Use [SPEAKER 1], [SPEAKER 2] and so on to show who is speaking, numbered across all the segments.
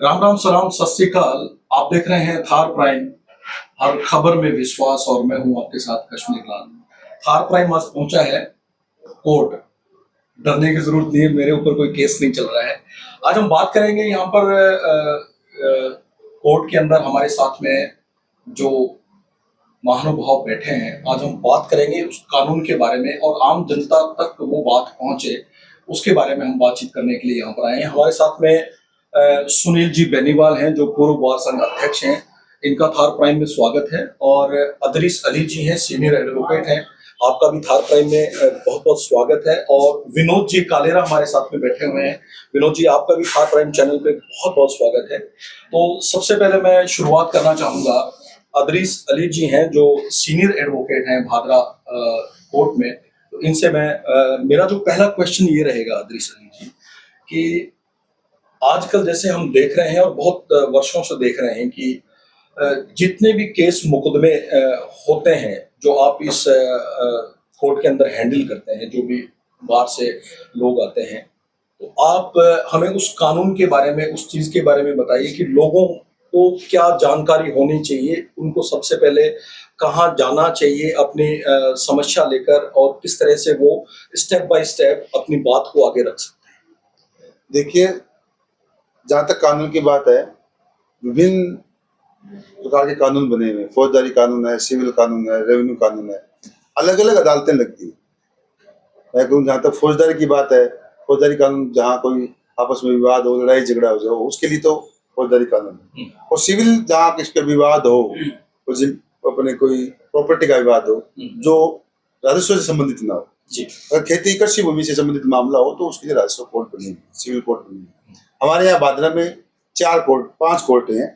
[SPEAKER 1] राम राम सलाम सत श्री अकाल। आप देख रहे हैं थार प्राइम, हर खबर में विश्वास। और मैं हूं आपके साथ कश्मीर लाल। थार प्राइम आज पहुंचा है कोर्ट। डरने की जरूरत नहीं है, मेरे ऊपर कोई केस नहीं चल रहा है। आज हम बात करेंगे यहाँ पर कोर्ट के अंदर हमारे साथ में जो महानुभाव बैठे हैं। आज हम बात करेंगे उस कानून के बारे में और आम जनता तक वो बात पहुंचे उसके बारे में हम बातचीत करने के लिए यहाँ पर आए हैं। हमारे साथ में सुनील जी बेनीवाल हैं जो पूर्व बार संघ अध्यक्ष हैं, इनका थार प्राइम में स्वागत है। और अदरीस अली जी हैं, सीनियर एडवोकेट हैं, आपका भी थार प्राइम में बहुत बहुत स्वागत है। और विनोद जी कालेरा हमारे साथ में बैठे हुए हैं। विनोद जी, आपका भी थार प्राइम चैनल पे बहुत बहुत स्वागत है। तो सबसे पहले मैं शुरुआत करना चाहूंगा, अदरीस अली जी हैं जो सीनियर एडवोकेट हैं भादरा कोर्ट में। तो इनसे मैं मेरा जो पहला क्वेश्चन ये रहेगा अदरीस अली जी, कि आजकल जैसे हम देख रहे हैं और बहुत वर्षों से देख रहे हैं कि जितने भी केस मुकदमे होते हैं जो आप इस कोर्ट के अंदर हैंडल करते हैं, जो भी बाहर से लोग आते हैं, तो आप हमें उस कानून के बारे में, उस चीज के बारे में बताइए कि लोगों को क्या जानकारी होनी चाहिए, उनको सबसे पहले कहाँ जाना चाहिए अपनी समस्या लेकर, और किस तरह से वो स्टेप बाय स्टेप अपनी बात को आगे रख सकते हैं।
[SPEAKER 2] देखिए, जहाँ तक कानून की बात है, विभिन्न प्रकार के कानून बने हुए हैं। फौजदारी कानून है, सिविल कानून है, रेवेन्यू कानून है, अलग अलग अदालतें लगती हैं। मैं कहूँ, जहाँ तक फौजदारी की बात है, फौजदारी कानून जहाँ कोई आपस में विवाद हो, लड़ाई झगड़ा हो जाए, उसके लिए तो फौजदारी कानून है। और सिविल जहाँ किसका विवाद हो, अपने कोई प्रॉपर्टी का विवाद हो जो राजस्व से संबंधित ना हो, अगर खेती कृषि भूमि से संबंधित मामला हो तो उसके लिए राजस्व कोर्ट बनेगी, सिविल कोर्ट बनेगी। हमारे यहाँ भादरा में 5 कोर्ट हैं।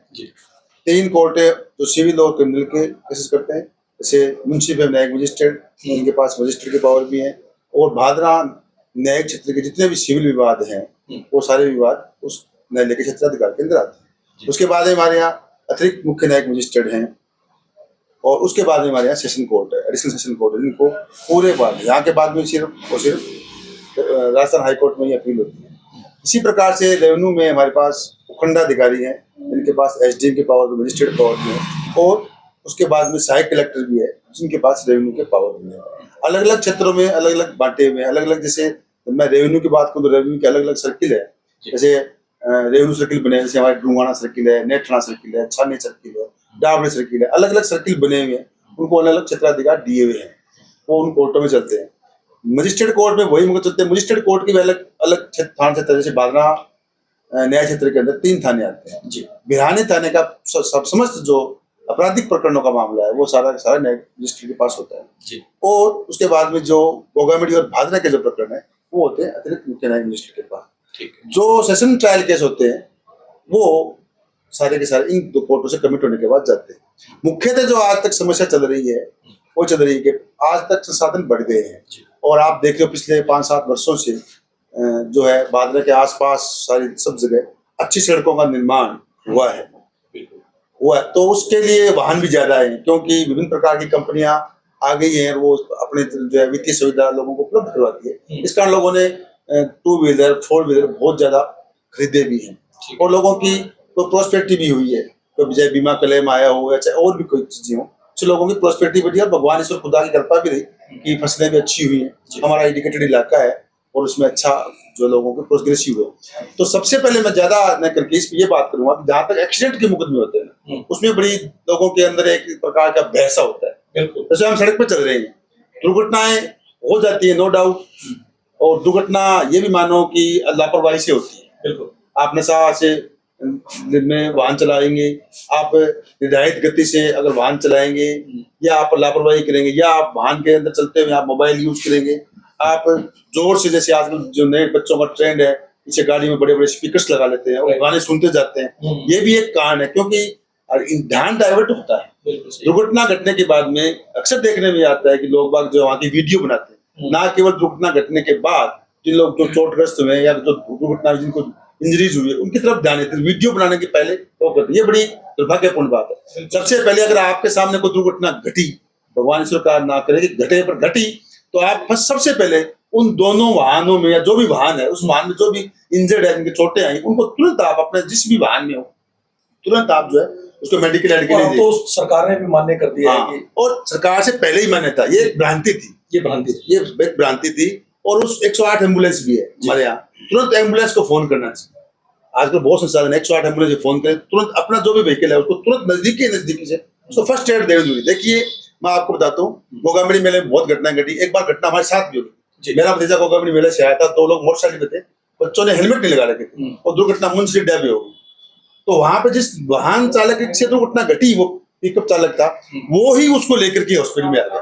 [SPEAKER 2] 3 कोर्ट है जो सिविल और क्रिमिनल के केसेस करते हैं, जैसे मुंसिफ है न्यायिक मजिस्ट्रेट, उनके पास मजिस्ट्रेट के पावर भी हैं। और भादरा न्यायिक क्षेत्र के जितने भी सिविल विवाद हैं वो सारे विवाद उस न्यायालय के क्षेत्राधिकार के अंदर आते हैं। उसके बाद हमारे यहाँ अतिरिक्त मुख्य न्यायिक मजिस्ट्रेट हैं, और उसके बाद में हमारे यहाँ सेशन कोर्ट है, एडिशनल सेशन कोर्ट है, जिनको पूरे बाद यहाँ के बाद में सिर्फ राजस्थान हाई कोर्ट में ही अपील होती है। इसी प्रकार से रेवेन्यू में हमारे पास उखंडाधिकारी हैं, जिनके पास एसडीएम के पावर, मजिस्ट्रेट पावर भी है, और उसके बाद में सहायक कलेक्टर भी है, जिनके पास रेवेन्यू के पावर भी है। अलग अलग क्षेत्रों में अलग अलग बांटे हुए हैं, अलग अलग। जैसे मैं रेवेन्यू की बात करूँ तो रेवेन्यू के अलग अलग सर्किल है। जैसे रेवेन्यू सर्किल बने, जैसे हमारे डूंगाना सर्किल है, नेठाना सर्किल है, छानी सर्किल है, डाबड़े सर्किल है, अलग अलग सर्किल बने हुए हैं। उनको अलग अलग क्षेत्राधिकार दिए हुए हैं, वो उन कोर्टों में चलते हैं। मजिस्ट्रेट कोर्ट में वही मुकदमे चलते हैं। मजिस्ट्रेट कोर्ट के भी अलग अलग थाना क्षेत्र, जैसे भादरा न्याय क्षेत्र के अंदर 3 थाने आते हैं जी। बिरहानी थाने का समस्त जो आपराधिक प्रकरणों का मामला है वो सारा न्याय मजिस्ट्रेट के पास होता है जी। और उसके बाद में जो गोगामेडी और भादरा के जो प्रकरण है वो होते हैं अतिरिक्त मुख्य न्यायिक मजिस्ट्रेट के पास। ठीक है। जो सेशन ट्रायल केस होते हैं वो सारे के सारे इन 2 कोर्टों से कमिट होने के बाद जाते हैं। मुख्यतः जो आज तक समस्या चल रही है वो चल रही है कि आज तक संसाधन बढ़ गए हैं, और आप देख रहे हो पिछले 5-7 वर्षों से जो है भादरा के आसपास सारी सब जगह अच्छी सड़कों का निर्माण हुआ है। तो उसके लिए वाहन भी ज्यादा है, क्योंकि विभिन्न प्रकार की कंपनियां आ गई हैं और वो अपने जो है वित्तीय सुविधा लोगों को उपलब्ध करवाती है। इस कारण लोगों ने 2 व्हीलर 4 व्हीलर बहुत ज्यादा खरीदे भी हैं, और लोगों की तो प्रोस्पेरिटी भी हुई है। तो चाहे बीमा क्लेम आया हो या चाहे और भी कोई चीजें हो, तो लोगों की प्रोस्पेरिटी बढ़ी और भगवान ईश्वर खुदा की कृपा भी रही कि फसलें भी अच्छी हुई हैं। हमारा इंडिकेटेड इलाका है और उसमें अच्छा जो लोगों के प्रोग्रेस हुए। तो सबसे पहले मैं ज्यादा न करके इस पे ये बात करूंगा कि जहाँ तक एक्सीडेंट के मुकदमे होते हैं उसमें बड़ी लोगों के अंदर एक प्रकार का बहसा होता है। जैसे हम सड़क पर चल रहे हैं, दुर्घटनाएं हो जाती है, नो डाउट। और दुर्घटना ये भी मानो कि लापरवाही से होती है। बिल्कुल, आप नशा से में वाहन चलाएंगे, आप निर्धारित गति से अगर वाहन चलाएंगे, या आप लापरवाही करेंगे, या आप वाहन के अंदर चलते हुए आप मोबाइल यूज करेंगे, आप जोर से, जैसे आजकल जो नए बच्चों का ट्रेंड है, पीछे गाड़ी में बड़े बड़े स्पीकर्स लगा लेते हैं और गाने सुनते जाते हैं। ये भी एक कारण है, क्योंकि ध्यान डाइवर्ट होता है। दुर्घटना घटने के बाद में अक्सर देखने में आता है कि लोग बाग जो वहाँ की वीडियो बनाते हैं, ना केवल दुर्घटना घटने के बाद जिन लोग जो चोटग्रस्त हुए या जो दुर्घटना जिनको इंजरीज हुई है उनकी तरफ ध्यान देते हैं, वीडियो बनाने के पहले वो करते हैं। ये बड़ी दुर्भाग्यपूर्ण बात है। सबसे पहले अगर आपके सामने कोई दुर्घटना घटी, भगवान ईश्वर का ना करे कि घटे, पर घटी, तो आप सबसे पहले उन दोनों वाहनों में या जो भी वाहन है उस वाहन में जो भी इंजर्ड है, जिनके चोटें आई, उनको तुरंत आप अपने जिस भी वाहन में हो तुरंत आप जो है उसको मेडिकल एड के
[SPEAKER 1] और
[SPEAKER 2] लिए
[SPEAKER 1] अब तो सरकार ने भी मान्य कर दिया है
[SPEAKER 2] हाँ,
[SPEAKER 1] कि
[SPEAKER 2] और सरकार से पहले ही मान्य था, ये एक भ्रांति थी,
[SPEAKER 1] ये भ्रांति थी।
[SPEAKER 2] ये एक भ्रांति थी। और उस 108 एम्बुलेंस भी है हमारे यहाँ, तुरंत एम्बुलेंस को फोन करना चाहिए। आजकल बहुत संसाधन 108 एम्बुलेंस फोन करें, तुरंत अपना जो भी व्हीकल है उसको तुरंत नजदीकी से उसको फर्स्ट एड देनी जरूरी। देखिए मैं आपको बताता हूँ, गोगामड़ी मेले में बहुत घटनाएं घटी। एक बार घटना हमारे साथ भी हुई, मेरा भतीजा गोगामड़ी मेले से आया था, 2 लोग मोटरसाइकिल पे थे, बच्चों ने हेलमेट नहीं लगा रखे थे और दुर्घटना मुंशी डैब हो गई। तो वहां पे जिस वाहन चालक से दुर्घटना घटी, वो पिकअप चालक था, वो ही उसको लेकर के हॉस्पिटल में आ गया।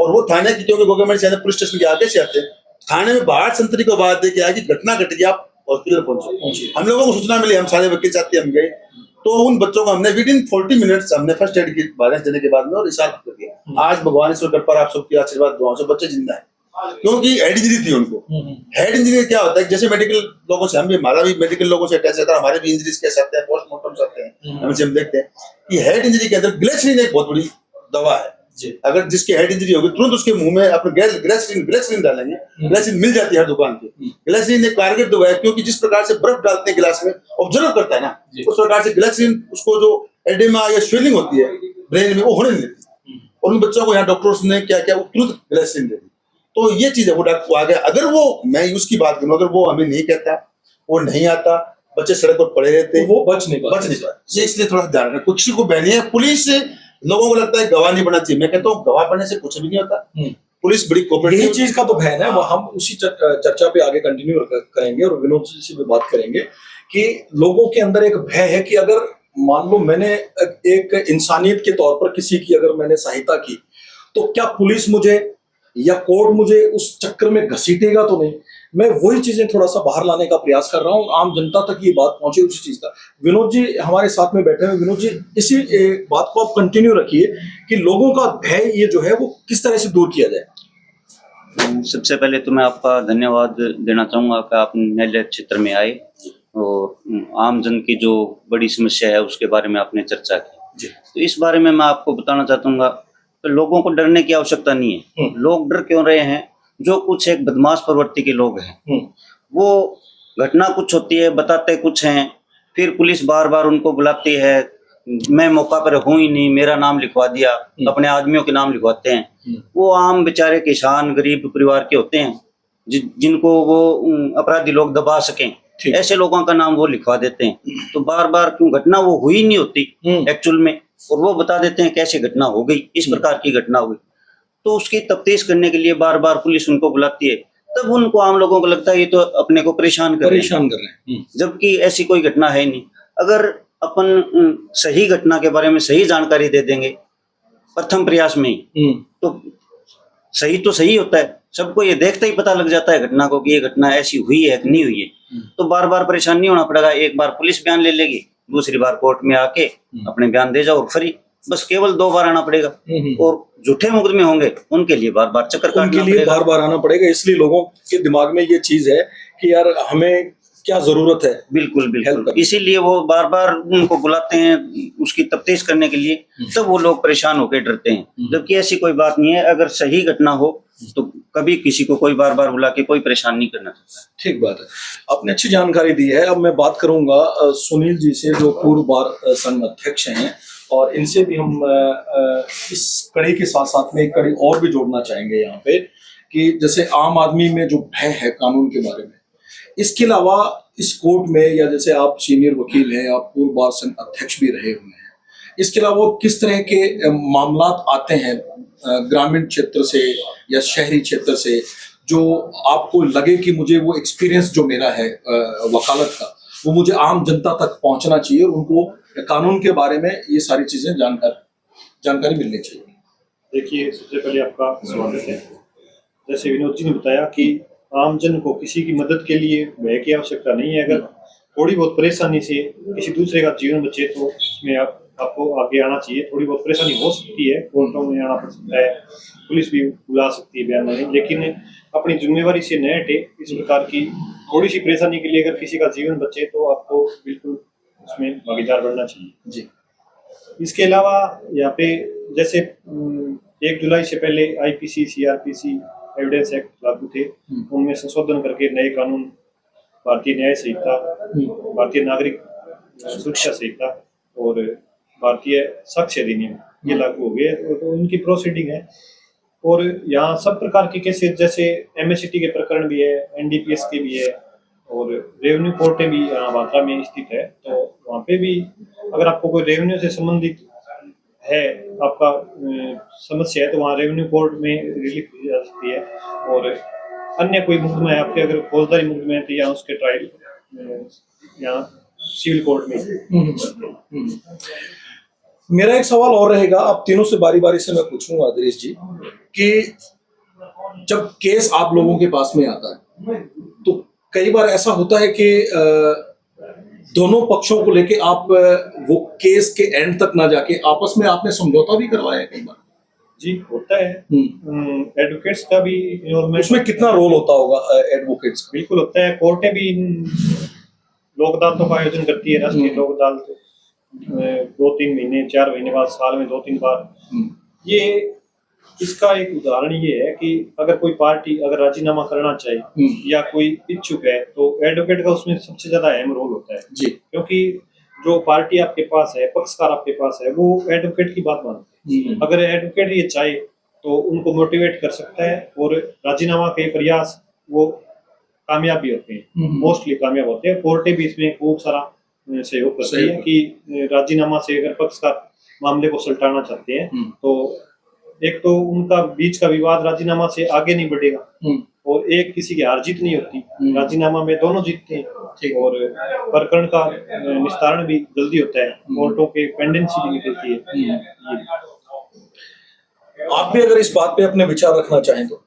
[SPEAKER 2] और वो थाने की, क्योंकि गोगामड़ी से पुलिस स्टेशन के आगे से आते, थाने में बाहर संतरी को बात दे के आया कि घटना घट गई, आप हॉस्पिटल पहुंचे। हम लोगों को सूचना मिली, हम सारे वकील चाहते हम गए, तो उन बच्चों को हमने विद इन 40 मिनट्स हमने फर्स्ट एड की बारिश देने के बाद में और रिसार्ट कर दिया। आज भगवान ईश्वर कृपा आप सबकी आशीर्वाद दुआओं से बच्चे जिंदा है, क्योंकि हेड इंजरी थी उनको। हेड इंजरी क्या होता है, जैसे मेडिकल लोगों से, हम भी, हमारा भी मेडिकल लोगों से अटैच रहता है, हमारे भी इंजरीज कैसे आते हैं, पोस्टमार्टम आते हैं, हम देखते हैं कि हेड इंजरी के अंदर ग्लिसरीन एक बहुत बड़ी दवा है। अगर जिसकी हेड इंजरी होगी तुरंत उसके मुंह में अपने ग्लिसरीन डालेंगे, ग्लिसरीन मिल जाती है हर दुकान पे। ग्लिसरीन एक कारगर दवा है, क्योंकि जिस प्रकार से बर्फ डालते हैं गिलास में ऑब्जर्व करता है ना, उस प्रकार से ग्लिसरीन उसको जो एडेमा या स्वेलिंग होती है ब्रेन में वो होने नहीं देती। और उन बच्चों को यहाँ डॉक्टर्स ने क्या क्या तुरंत ग्लिसरीन दे दी। तो ये चीज है, वो डॉक्टर आ गया। अगर वो, मैं यूज की बात करूं, अगर वो हमें नहीं कहता, वो नहीं आता, बच्चे सड़क पर पड़े रहते,
[SPEAKER 1] वो बच नहीं पाते।
[SPEAKER 2] ये इसलिए थोड़ा ध्यान रखें, किसी को बहनी है। पुलिस, लोगों को लगता है गवाह नहीं बनना चाहिए, मैं कहता हूँ गवाह बनने से कुछ भी नहीं होता। पुलिस बड़ी कोऑपरेटिव,
[SPEAKER 1] यही चीज का तो भय है। वो हम उसी चर्चा पे आगे कंटिन्यू करेंगे और विनोद जी से भी बात करेंगे कि लोगों के अंदर एक भय है कि अगर मान लो मैंने एक इंसानियत के तौर पर किसी की अगर मैंने सहायता की, तो क्या पुलिस मुझे या कोर्ट मुझे उस चक्कर में घसीटेगा तो नहीं। मैं वही चीजें थोड़ा सा बाहर लाने का प्रयास कर रहा हूँ, आम जनता तक ये बात पहुंचे उसी चीज का। विनोद जी हमारे साथ में बैठे हुए। विनोद जी, इसी बात को आप कंटिन्यू रखिए कि लोगों का भय ये जो है वो किस तरह से दूर किया जाए।
[SPEAKER 3] सबसे पहले तो मैं आपका धन्यवाद देना चाहूँगा कि आप न्यायालय क्षेत्र में आए और आम जन की जो बड़ी समस्या है उसके बारे में आपने चर्चा की। तो इस बारे में मैं आपको बताना चाहता हूँ तो लोगों को डरने की आवश्यकता नहीं है। लोग डर क्यों रहे हैं? जो कुछ एक बदमाश प्रवृत्ति के लोग हैं, वो घटना कुछ होती है, बताते कुछ हैं, फिर पुलिस बार बार उनको बुलाती है, मैं मौका पर हूं ही नहीं, मेरा नाम लिखवा दिया, अपने आदमियों के नाम लिखवाते हैं। वो आम बेचारे किसान गरीब परिवार के होते हैं जिनको वो अपराधी लोग दबा सकें, ऐसे लोगों का नाम वो लिखवा देते हैं। तो बार बार क्यों, घटना वो हुई नहीं होती एक्चुअल में, और वो बता देते हैं कैसे घटना हो गई, इस प्रकार की घटना हुई। तो उसकी तफ्तीश करने के लिए बार बार पुलिस उनको बुलाती है, तब उनको, आम लोगों को लगता है ये तो अपने को परेशान कर रहे हैं, जबकि ऐसी कोई घटना है नहीं। अगर अपन सही घटना के बारे में सही जानकारी दे देंगे प्रथम प्रयास में ही, तो सही होता है, सबको ये देखते ही पता लग जाता है घटना को कि ये घटना ऐसी हुई है कि नहीं हुई है। तो बार बार परेशान नहीं होना पड़ेगा। एक बार पुलिस बयान ले लेगी, दूसरी बार कोर्ट में आके अपने बयान दे जाओ और फ्री। बस केवल 2 बार आना पड़ेगा। और झूठे मुकदमे होंगे उनके लिए बार बार चक्कर काटना पड़ेगा,
[SPEAKER 1] बार बार आना पड़ेगा। इसलिए लोगों के दिमाग में ये चीज है कि यार हमें क्या जरूरत है।
[SPEAKER 3] बिल्कुल। इसीलिए वो बार बार उनको बुलाते हैं उसकी तफ्तीश करने के लिए, तब वो लोग परेशान होकर डरते हैं। जबकि ऐसी कोई बात नहीं है। अगर सही घटना हो तो कभी किसी को कोई बार बार बुला के कोई परेशान नहीं करना चाहता।
[SPEAKER 1] ठीक बात है, आपने अच्छी जानकारी दी है। अब मैं बात करूंगा सुनील जी से, जो पूर्व बार संघ अध्यक्ष हैं, और इनसे भी हम इस कड़ी के साथ साथ में एक कड़ी और भी जोड़ना चाहेंगे यहाँ पे कि जैसे आम आदमी में जो भय है कानून के बारे में, इसके अलावा इस कोर्ट में, या जैसे आप सीनियर वकील हैं, आप पूर्व बार संघ अध्यक्ष भी रहे हुए हैं, इसके अलावा किस तरह के मामला आते हैं ग्रामीण क्षेत्र से या शहरी क्षेत्र से, जो आपको लगे कि मुझे वो एक्सपीरियंस जो मेरा है वकालत का, वो मुझे आम जनता तक पहुंचना चाहिए और उनको कानून के बारे में ये सारी चीजें जानकारी मिलनी चाहिए।
[SPEAKER 4] देखिए, सबसे पहले आपका स्वागत है। जैसे विनोद जी ने बताया कि आम जन को किसी की मदद के लिए भय की आवश्यकता नहीं है। अगर थोड़ी बहुत परेशानी से किसी दूसरे का जीवन बचे तो उसमें आपको आगे आना चाहिए। थोड़ी बहुत परेशानी हो सकती है, कोर्टों में आना पड़ सकता है, पुलिस भी बुला सकती है बयान में, लेकिन अपनी जिम्मेवारी से न हटे। इस प्रकार की थोड़ी सी परेशानी के लिए अगर किसी का जीवन बचे तो आपको बिल्कुल उसमें भागीदार बनना चाहिए
[SPEAKER 1] जी।
[SPEAKER 4] इसके अलावा यहाँ पे जैसे 1 जुलाई से पहले IPC, CRPC एविडेंस एक्ट लागू थे, उनमें संशोधन करके नए कानून भारतीय न्याय संहिता, भारतीय नागरिक सुरक्षा संहिता और भारतीय साक्ष्य अधिनियम ये लागू हो गए। तो उनकी प्रोसीडिंग है और यहाँ सब प्रकार के केसेस जैसे एमएससीटी के प्रकरण भी है, एनडीपीएस के भी है और रेवेन्यू कोर्टें भी यहाँ बांद्रा में स्थित है। तो वहाँ पे भी अगर आपको कोई रेवेन्यू से संबंधित है, आपका समस्या है, तो वहाँ रेवेन्यू कोर्ट में रिलीफ दी जा सकती है। और अन्य कोई मुकदमा है आपके, अगर फौजदारी मुकदमे है तो यहाँ उसके ट्रायल यहाँ सिविल कोर्ट में।
[SPEAKER 1] मेरा एक सवाल और रहेगा, आप तीनों से बारी बारी से मैं पूछूंगा दिनेश जी, कि जब केस आप लोगों के पास में आता है तो कई बार ऐसा होता है कि दोनों पक्षों को लेके आप वो केस के एंड तक ना जाके आपस में आपने समझौता भी करवाया है कई बार?
[SPEAKER 4] जी होता है, एडवोकेट्स का भी इन्वॉल्वमेंट।
[SPEAKER 1] उसमें कितना रोल होता होगा एडवोकेट्स का?
[SPEAKER 4] बिल्कुल होता है, कोर्टें भी लोक अदालतों का आयोजन करती है, राष्ट्रीय लोक अदालत 2-3 महीने 4 महीने बाद, साल में 2-3 बार। ये इसका एक उदाहरण ये है कि अगर कोई पार्टी अगर राजीनामा करना चाहे या कोई इच्छुक है तो एडवोकेट का उसमें सबसे ज्यादा अहम रोल होता है
[SPEAKER 1] जी।
[SPEAKER 4] क्योंकि जो पार्टी आपके पास है, पक्षकार आपके पास है, वो एडवोकेट की बात मानते हैं। अगर एडवोकेट ये चाहे तो उनको मोटिवेट कर सकता है और राजीनामा के प्रयास वो कामयाब भी होते हैं, मोस्टली कामयाब होते हैं। कोर्टें भी इसमें खूब सारा सहयोग करती है कि राजीनामा से अगर पक्षकार मामले को सुलटाना चाहते हैं तो एक तो उनका बीच का विवाद राजीनामा से आगे नहीं बढ़ेगा और एक किसी की हार जीत नहीं होती, राजीनामा में दोनों जीतते हैं और प्रकरण का निस्तारण भी जल्दी होता है, कोर्टों के पेंडेंसी भी निकलती है।
[SPEAKER 1] आप भी अगर इस बात पे अपने विचार रखना चाहें तो?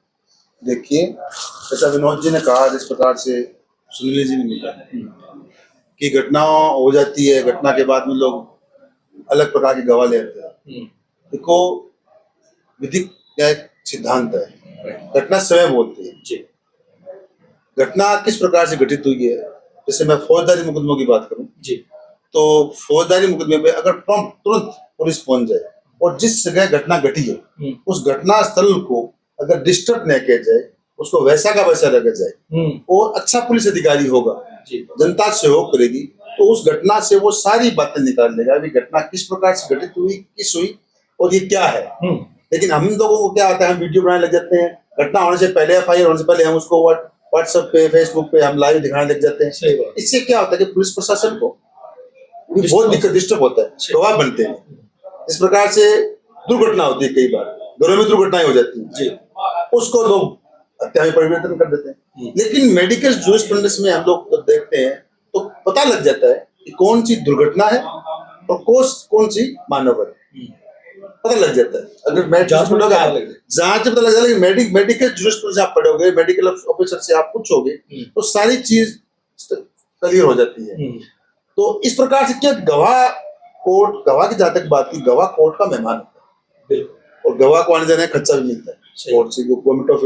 [SPEAKER 2] देखिए, जैसा विनोद जी ने कहा, जिस प्रकार से सुनील जी ने भी कहा कि घटना हो जाती है, घटना के बाद में लोग अलग प्रकार की गवाह लेते हैं। देखो, विधिक का एक सिद्धांत है, घटना स्वयं बोलती है। घटना किस प्रकार से घटित हुई है, जैसे मैं फौजदारी मुकदमों की बात करूं
[SPEAKER 1] जी,
[SPEAKER 2] तो फौजदारी मुकदमे पे अगर तुरंत पुलिस पहुंच जाए और जिस जगह घटना घटी है उस घटना स्थल को अगर डिस्टर्ब नहीं किया जाए, उसको वैसा का वैसा रखा जाए और अच्छा पुलिस अधिकारी होगा, जनता सहयोग करेगी तो उस घटना से वो सारी बातें निकाल लेगा, अभी घटना किस प्रकार से घटित हुई, किस हुई और ये क्या है। लेकिन हम लोगों को क्या आता है, हम वीडियो बनाने लग जाते हैं, घटना होने से पहले, एफआईआर होने से पहले हम उसको व्हाट्सएप पे, फेसबुक पे हम लाइव दिखाने लग जाते हैं। इससे क्या होता है कि पुलिस प्रशासन को बहुत दिक्कत डिस्टर्ब होता है, गवाह बनते हैं। इस प्रकार से दुर्घटना होती है, कई बार घरों में दुर्घटनाएं हो जाती है, उसको लोग हत्या में परिवर्तन कर देते हैं। लेकिन मेडिकल जूरिस्प्रूडेंस में हम लोग जब देखते हैं तो पता लग जाता है कि कौन सी दुर्घटना है और कौन सी मानव है, पता लग जाता है। अगर जांच में पता लग जाता है, मेडिकल जूरिस्प्रूडेंस आप पढ़ोगे, मेडिकल ऑफिसर से आप पूछोगे तो सारी चीज क्लियर हो जाती है। तो इस प्रकार से क्या, गवाह की जहां तक बात की, गवाह कोर्ट का मेहमान होता है और गवाह को आने जाने का खर्चा भी मिलता है, कोर्ट से गवर्नमेंट ऑफ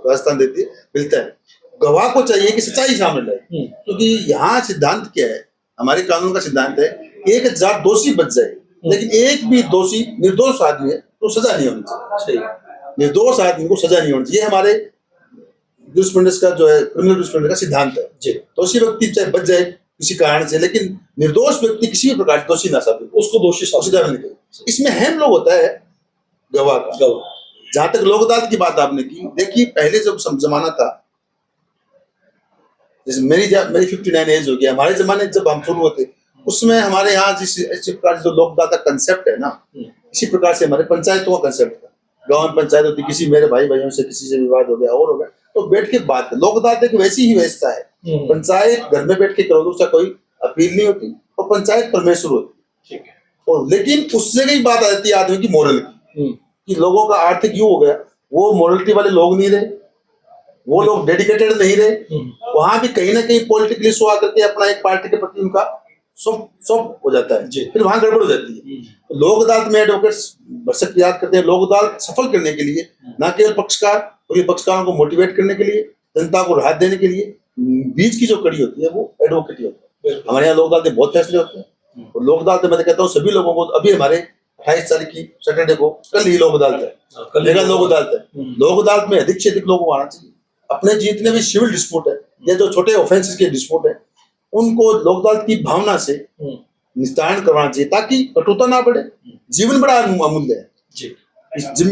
[SPEAKER 2] राजस्थान देती है, मिलता है। गवाह को चाहिए कि सच्चाई सामने लाए, क्योंकि यहाँ सिद्धांत क्या है, हमारे कानून का सिद्धांत है, 1000 दोषी बच जाए लेकिन एक भी दोषी निर्दोष आदमी है तो सजा नहीं होनी चाहिए, निर्दोष आदमी को सजा नहीं होनी चाहिए। हमारे जूरिस्प्रूडेंस का जो है, क्रिमिनल जूरिस्प्रूडेंस का सिद्धांत है। दोषी व्यक्ति चाहे बच जाए किसी कारण से, लेकिन निर्दोष व्यक्ति किसी भी प्रकार से दोषी ना साबित, उसको दोषी सजा मिलनी चाहिए। इसमें अहम लोग होता है गवाह का। जहां तक लोक अदालत की बात आपने की, देखिए पहले जब जमाना था, जैसे मेरी 59 एज हो गया, हमारे जमाने जब हम शुरू होते उसमें हमारे यहाँ जिस प्रकार जो लोक अदालत का कंसेप्ट है ना, इसी प्रकार से हमारे पंचायतों का कंसेप्ट था। गांव में पंचायत होती, किसी मेरे भाइयों से किसी से विवाद हो गया और हो गया तो बैठ के बात, लोक अदालत एक वैसी ही व्यवस्था है। पंचायत घर में बैठ के करोगे, उसका कोई अपील नहीं होती और पंचायत परमेश्वर होती, और लेकिन उस जगह ही बात आ जाती है आदमी की मोरल की, कि लोगों का आर्थिक यूं हो गया, वो मोरलिटी वाले लोग नहीं रहे, वो लोग डेडिकेटेड नहीं रहे, वहां भी कहीं ना कहीं पॉलिटिकली सो आकर के अपना एक पार्टी के प्रति उनका सब हो जाता है, फिर वहां गड़बड़ हो जाती है। तो लोक अदालत में एडवोकेट्स भरसक प्रयास करते हैं लोक अदालत सफल करने के लिए, न केवल पक्षकार, तो पक्षकारों को मोटिवेट करने के लिए, जनता को राहत देने के लिए बीच की जो कड़ी होती है वो एडवोकेट ही होती है। हमारे यहाँ लोक अदालत में बहुत फैसले होते हैं और लोक अदालत में मैं कहता हूँ सभी लोगों को, अभी हमारे 28 तारीख की सैटरडे को, कल ही लोक अदालत है,
[SPEAKER 1] कल
[SPEAKER 2] लेगा लोक अदालत है। लोक अदालत में अधिक से अधिक लोगों को आना चाहिए। अपने जितने भी सिविल डिस्प्यूट है या जो छोटे ऑफेंसेस के डिस्प्यूट है, उनको लोक अदालत की भावना से निस्तारण करवाना चाहिए, ताकि कटुता ना बढ़े। जीवन बड़ा अमूल्य है
[SPEAKER 1] जी।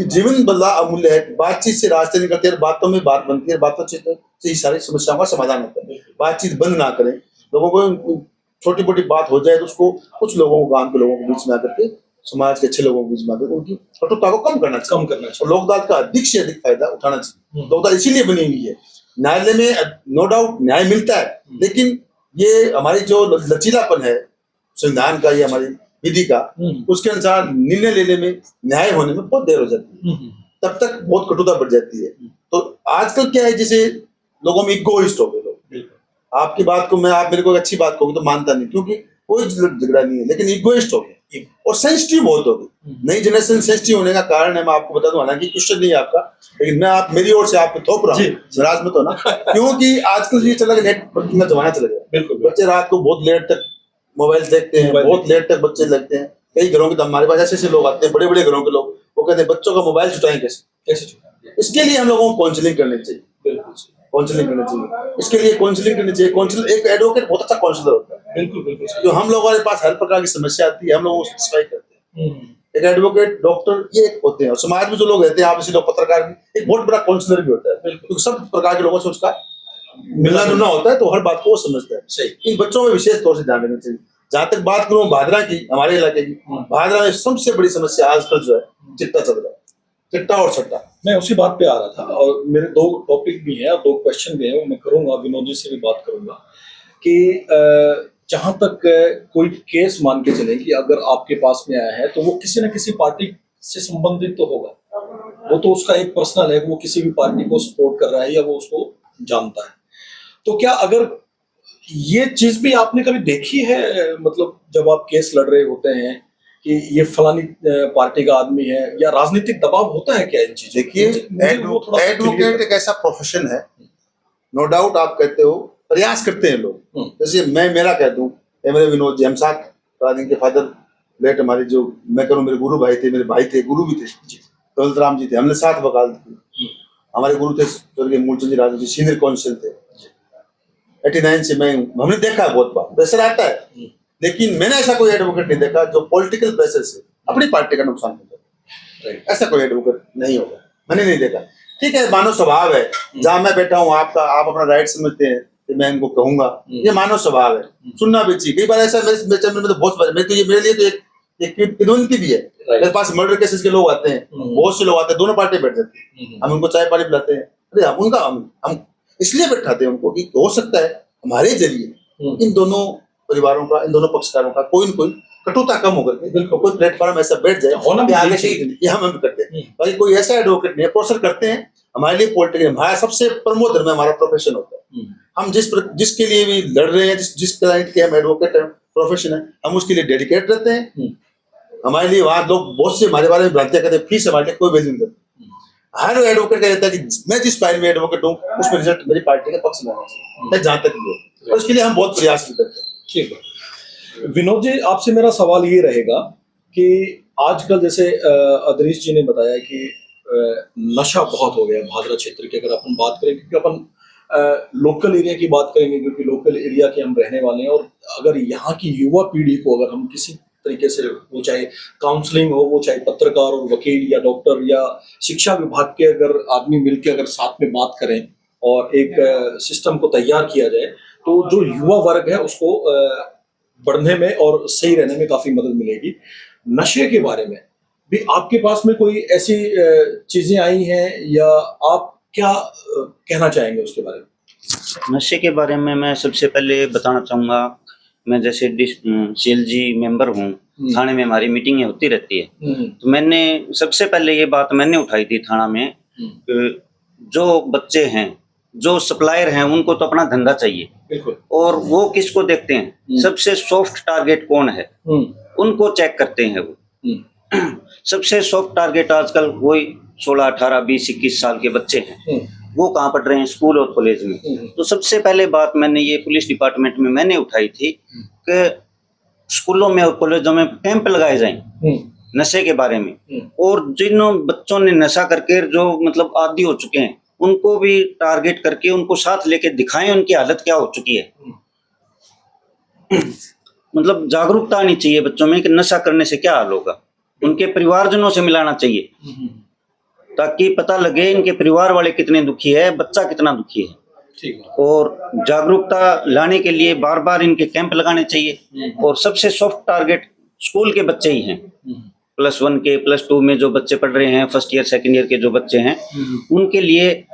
[SPEAKER 2] जीवन बड़ा अमूल्य है। बातचीत से रास्ते निकलते हैं, बातों में बात बनती है, बातों से ही सारी समस्याओं का समाधान होता है। बातचीत बंद ना करें। लोगों को छोटी मोटी बात हो जाए तो उसको कुछ लोगों को, गांव के लोगों के बीच में आकर के, समाज के अच्छे लोगों के बीच में आकर उनकी कटुता को कम करना चाहिए। और लोक अदालत का अधिक से अधिक फायदा उठाना चाहिए। लोक अदालत इसीलिए बनी हुई है। न्यायालय में नो डाउट न्याय मिलता है, लेकिन ये हमारी जो लचीलापन है संविधान का, ये हमारी विधि का, उसके अनुसार निर्णय लेने में, न्याय होने में बहुत देर हो जाती है। तब तक बहुत कटुता बढ़ जाती है। तो आजकल क्या है, जैसे लोगों में इगोइस्ट हो गए लोग। आपकी बात को आप मेरे को अच्छी बात कहोगे तो मानता नहीं, क्योंकि कोई झगड़ा नहीं है, लेकिन इगोइस्ट हो गए और सेंसिटिव बहुत हो गए। नई जनरेशन सेंसिटिव होने का कारण है, मैं आपको बता दूं, हालांकि क्वेश्चन नहीं है आपका, लेकिन मैं मेरी ओर से आपको थोप रहा हूँ, नाराज मत होना। क्योंकि आजकल ये चला गया, नेट पर जमाना चला गया। बिल्कुल, बच्चे रात को बहुत लेट तक मोबाइल देखते हैं, बहुत लेट तक बच्चे लगते हैं। कई घरों के तो हमारे पास ऐसे लोग आते हैं, बड़े बड़े घरों के लोग, वो कहते हैं बच्चों का मोबाइल छुटाएं कैसे। इसके लिए हम लोगों को काउंसलिंग करनी चाहिए। काउंसलिंग करनी चाहिए, इसके लिए काउंसलिंग करनी चाहिए। काउंसलर, एक एडवोकेट बहुत अच्छा काउंसलर होता है। बिल्कुल। जो हम लोगों के पास हर प्रकार की समस्या आती है, हम लोग उसको सफाई करते हैं। एक एडवोकेट, डॉक्टर, ये होते हैं। और समाज में जो लोग रहते हैं, आप इसी लोग पत्रकार भी एक बहुत बड़ा काउंसलर भी होता है, क्योंकि सब प्रकार के लोगों से उसका मिलना जुलना होता है, तो हर बात को वो समझता है। सही। इन बच्चों में विशेष तौर से ध्यान देना चाहिए। जहां तक बात करूं भादरा की, हमारे इलाके की, भादरा में सबसे बड़ी समस्या आजकल जो है चिट्टा चल रहा है, चिट्टा और सट्टा।
[SPEAKER 1] मैं उसी बात पे आ रहा था, और मेरे 2 टॉपिक भी हैं और 2 क्वेश्चन भी हैं, वो मैं करूंगा, विनोद जी से भी बात करूंगा कि जहां तक कोई केस मान के चले कि अगर आपके पास में आया है, तो वो किसी न किसी पार्टी से संबंधित तो होगा। वो तो उसका एक पर्सनल है, वो किसी भी पार्टी को सपोर्ट कर रहा है या वो उसको जानता है। तो क्या अगर ये चीज भी आपने कभी देखी है, मतलब जब आप केस लड़ रहे होते हैं कि ये फलानी पार्टी का आदमी है, या राजनीतिक दबाव होता है क्या इन चीजों?
[SPEAKER 2] देखिए, एडवोकेट एक ऐसा प्रोफेशन है, नो डाउट। आप कहते हो, प्रयास करते हैं लोग। जैसे मैं मेरा कह दूं, मेरे विनोद जी, हम साथ इनके फादर लेट, हमारे जो मैं करूं, मेरे गुरु भाई थे, मेरे भाई थे, गुरु भी थे, दौलत राम जी थे, हमने साथ वकालत की। हमारे गुरु थे स्वर्गीय मूलचंद जी राजू जी, सीनियर काउंसिल थे। 89 से मैं, हमने देखा है बहुत बार प्रेशर आता है, लेकिन मैंने ऐसा कोई एडवोकेट नहीं देखा जो पॉलिटिकल प्रेशर से अपनी पार्टी का नुकसान करता। ऐसा कोई एडवोकेट नहीं होगा, मैंने नहीं देखा। ठीक है, मानव स्वभाव है। जहां मैं बैठा हूँ, आप अपना राइट समझते हैं कि मैं इनको कहूंगा, ये मानव स्वभाव है, सुनना भी चाहिए। कई बार ऐसा मेरे तो बहुत बार, मेरे लिए तो एक किन्वंती भी है। मेरे पास मर्डर केसेस के लोग आते हैं, बहुत से लोग आते हैं, दोनों पार्टी बैठ जाते हैं, हम उनको चाय पानी पिलाते हैं। अरे हम इसलिए बैठाते हैं उनको कि हो सकता है हमारे जरिए इन दोनों परिवारों का, इन दोनों पक्षकारों का कोई न कोई कटुता कम होकर के कोई प्लेटफॉर्म ऐसा बैठ जाए, होना भी आगे से ये हम करते हैं। बाकी कोई ऐसा एडवोकेट नहीं है, प्रोसेस करते हैं। हमारे लिए पॉलिटिकल, हमारा सबसे प्रमुख धर्म, हमारा प्रोफेशन होता है। हम जिसके लिए भी लड़ रहे हैं, जिस क्लाइंट के हम एडवोकेट है, प्रोफेशन है, हम उसके लिए डेडिकेट रहते हैं। हमारे लिए वहां लोग बहुत से हमारे बारे में भ्रांतियां करते हैं, फीस हमारे लिए कोई वैल्यू नहीं करती। हर एडवोकेट का रहता है कि मैं जिस फाइल में एडवोकेट हूँ, उसमें रिजल्ट मेरी पार्टी के पक्ष में आना चाहिए, जहां तक भी हो। और उसके लिए हम बहुत प्रयास भी करते हैं।
[SPEAKER 1] ठीक है विनोद जी, आपसे मेरा सवाल ये रहेगा कि आजकल जैसे अदरीश जी ने बताया कि नशा बहुत हो गया भादरा क्षेत्र की। अगर अपन बात करें, क्योंकि अपन लोकल एरिया की बात करेंगे, क्योंकि लोकल एरिया के हम रहने वाले हैं, और अगर यहाँ की युवा पीढ़ी को अगर हम किसी तरीके से, वो चाहे काउंसलिंग हो, वो चाहे पत्रकार और वकील या डॉक्टर या शिक्षा विभाग के अगर आदमी मिलकर अगर साथ में बात करें और एक सिस्टम को तैयार किया जाए, तो जो युवा वर्ग है उसको बढ़ने में और सही रहने में काफी मदद मिलेगी। नशे के बारे में भी आपके पास में कोई ऐसी चीजें आई हैं, या आप क्या कहना चाहेंगे उसके बारे में?
[SPEAKER 3] नशे के बारे में मैं सबसे पहले बताना चाहूँगा, मैं जैसे CLG मेंबर हूँ, थाने में हमारी मीटिंगें होती रहती है, तो मैंने सबसे पहले ये बात मैंने उठाई थी थाना में, जो बच्चे हैं, जो सप्लायर हैं, उनको तो अपना धंधा चाहिए। बिल्कुल। और वो किसको देखते हैं, सबसे सॉफ्ट टारगेट कौन है, उनको चेक करते हैं वो। सबसे सॉफ्ट टारगेट आजकल वही 16, 18, 20, 21 साल के बच्चे हैं। वो कहाँ पढ़ रहे हैं, स्कूल और कॉलेज में। तो सबसे पहले बात मैंने ये पुलिस डिपार्टमेंट में मैंने उठाई थी कि स्कूलों में और कॉलेजों में कैंप लगाए जाएं, नशे के बारे में, और जिन बच्चों ने नशा करके जो मतलब आदी हो चुके हैं उनको भी टारगेट करके उनको साथ लेके दिखाएं उनकी हालत क्या हो चुकी है। मतलब जागरूकता आनी चाहिए बच्चों में कि नशा करने से क्या हाल होगा, उनके परिवारजनों से मिलाना चाहिए ताकि पता लगे इनके परिवार वाले कितने दुखी है, बच्चा कितना दुखी है।
[SPEAKER 1] ठीक है।
[SPEAKER 3] और जागरूकता लाने के लिए बार बार इनके कैंप लगाने चाहिए, और सबसे सॉफ्ट टारगेट स्कूल के बच्चे ही हैं। +1 के +2 में जो बच्चे पढ़ रहे हैं, फर्स्ट ईयर सेकंड ईयर के जो बच्चे हैं, उनके लिए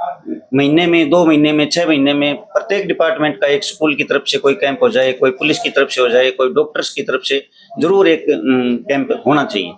[SPEAKER 3] महीने में, 2 महीने में, 6 महीने में प्रत्येक डिपार्टमेंट का एक स्कूल की तरफ से कोई कैंप हो जाए, कोई पुलिस की तरफ से हो जाए, कोई डॉक्टर्स की तरफ से जरूर एक कैंप होना चाहिए।